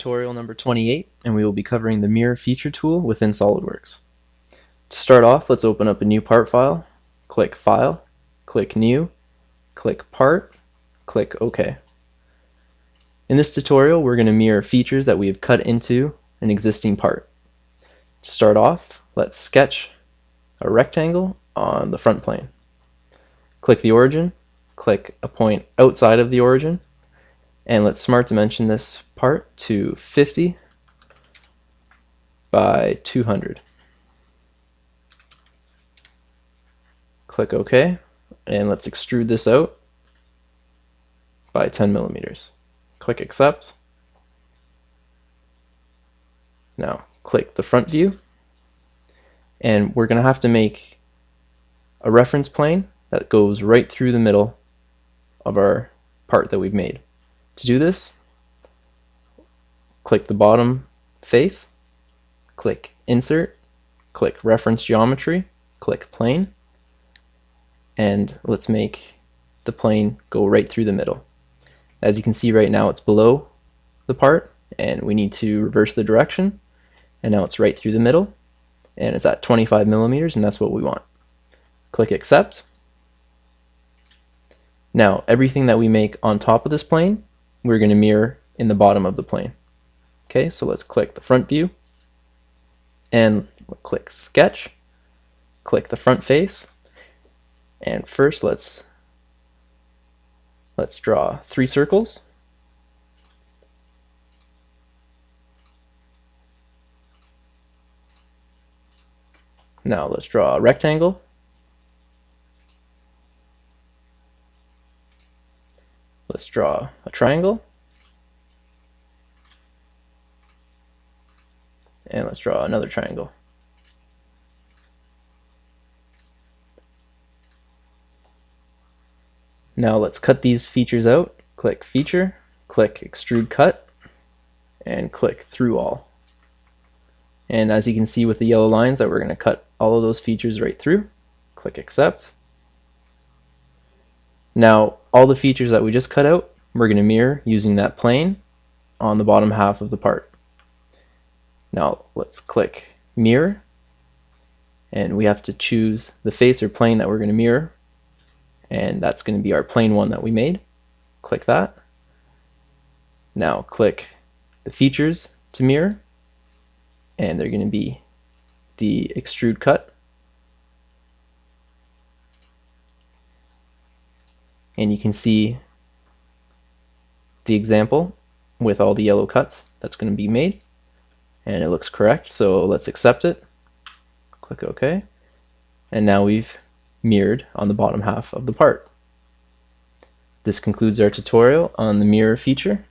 Tutorial number 28, and we will be covering the mirror feature tool within Solidworks. To start off, let's open up a new part file, click File, click New, click Part, click OK. In this tutorial, we're going to mirror features that we have cut into an existing part. To start off, let's sketch a rectangle on the front plane. Click the origin, click a point outside of the origin, and let's smart dimension this part to 50 by 200. Click OK, and let's extrude this out by 10 millimeters. Click Accept. Now click the front view, and we're going to have to make a reference plane that goes right through the middle of our part that we've made. To do this, click the bottom face, click Insert, click Reference Geometry, click Plane, and let's make the plane go right through the middle. As you can see right now, it's below the part, and we need to reverse the direction, and now it's right through the middle, and it's at 25 millimeters, and that's what we want. Click Accept. Now everything that we make on top of this plane, we're going to mirror in the bottom of the plane. Okay, so let's click the front view, and click Sketch, click the front face, and first let's draw 3 circles. Now let's draw a rectangle. Let's draw a triangle. And let's draw another triangle. Now let's cut these features out. Click Feature, click Extrude Cut, and click Through All. And as you can see with the yellow lines that we're going to cut all of those features right through. Click Accept. Now all the features that we just cut out, we're going to mirror using that plane on the bottom half of the part. Now let's click Mirror, and we have to choose the face or plane that we're going to mirror, and that's going to be our plane 1 that we made. Click that. Now click the features to mirror, and they're going to be the extrude cut, and you can see the example with all the yellow cuts that's going to be made, and it looks correct, so let's accept it. Click OK, and now we've mirrored on the bottom half of the part. This concludes our tutorial on the mirror feature.